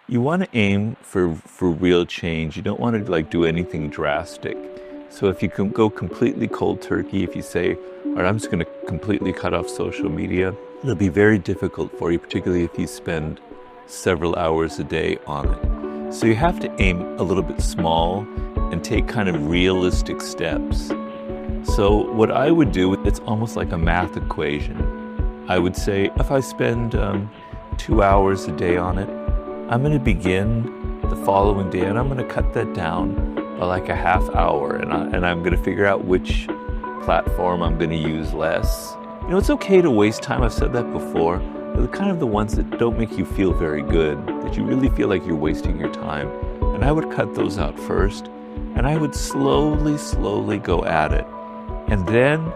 You want to aim for real change. You don't want to like do anything drastic. So if you can go completely cold turkey, if you say, all right, I'm just going to completely cut off social media, it'll be very difficult for you, particularly if you spend several hours a day on it. So you have to aim a little bit small and take kind of realistic steps. So what I would do, it's almost like a math equation. I would say if I spend 2 hours a day on it, I'm going to begin the following day and I'm going to cut that down by like a half hour, and I'm going to figure out which platform I'm going to use less. You know, it's okay to waste time. I've said that before, but the kind of the ones that don't make you feel very good, that you really feel like you're wasting your time. And I would cut those out first, and I would slowly go at it. And then,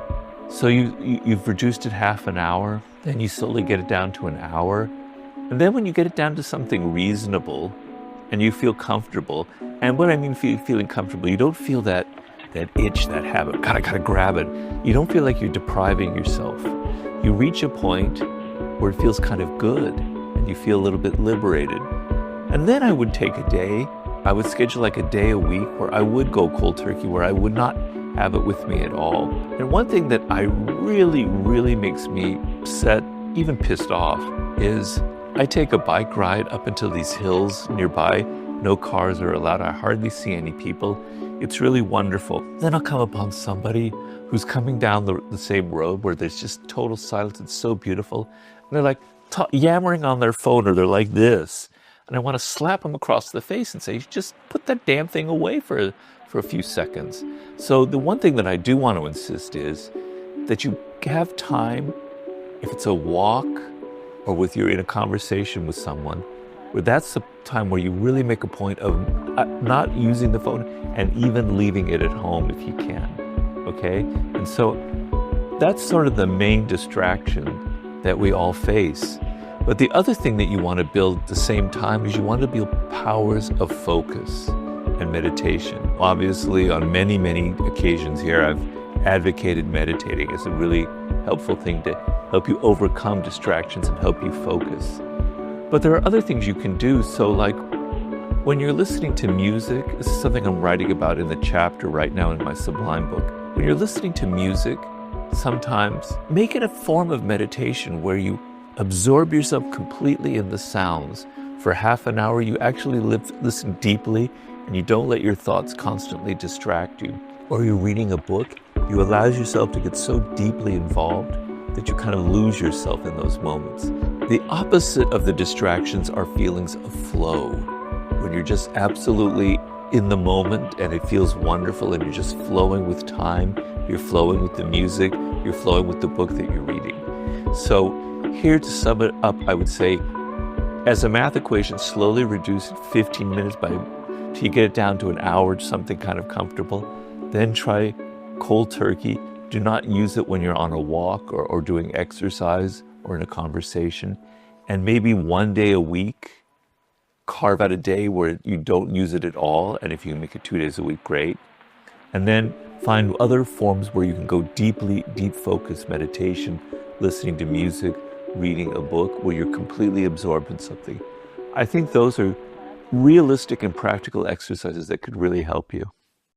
so you've reduced it half an hour, then you slowly get it down to an hour. And then when you get it down to something reasonable and you feel comfortable, and what I mean feeling comfortable, you don't feel that itch, that habit, gotta grab it. You don't feel like you're depriving yourself. You reach a point where it feels kind of good and you feel a little bit liberated. And then I would take a day, I would schedule like a day a week where I would go cold turkey, where I would not have it with me at all. And one thing that I really makes me upset, even pissed off, is I take a bike ride up into these hills nearby. No cars are allowed. I hardly see any people. It's really wonderful. Then I'll come upon somebody who's coming down the same road where there's just total silence. It's so beautiful. And they're like yammering on their phone, or they're like this. And I want to slap them across the face and say, just put that damn thing away for a few seconds. So the one thing that I do want to insist is that you have time, if it's a walk, or you're in a conversation with someone, where that's the time where you really make a point of not using the phone and even leaving it at home if you can, okay? And so that's sort of the main distraction that we all face. But the other thing that you want to build at the same time is you want to build powers of focus and meditation. Obviously, on many occasions here, I've advocated meditating as a really helpful thing to help you overcome distractions and help you focus. But there are other things you can do. So like when you're listening to music, this is something I'm writing about in the chapter right now in my Sublime book. When you're listening to music, sometimes make it a form of meditation where you absorb yourself completely in the sounds. For half an hour, you actually listen deeply, and you don't let your thoughts constantly distract you. Or you're reading a book, you allow yourself to get so deeply involved that you kind of lose yourself in those moments. The opposite of the distractions are feelings of flow, when you're just absolutely in the moment and it feels wonderful and you're just flowing with time, you're flowing with the music, you're flowing with the book that you're reading. So here to sum it up, I would say, as a math equation, slowly reduce 15 minutes till you get it down to an hour, something kind of comfortable. Then try cold turkey. Do not use it when you're on a walk or doing exercise or in a conversation. And maybe one day a week, carve out a day where you don't use it at all. And if you can make it 2 days a week, great. And then find other forms where you can go deep focus meditation, listening to music, reading a book, where you're completely absorbed in something. I think those are realistic and practical exercises that could really help you.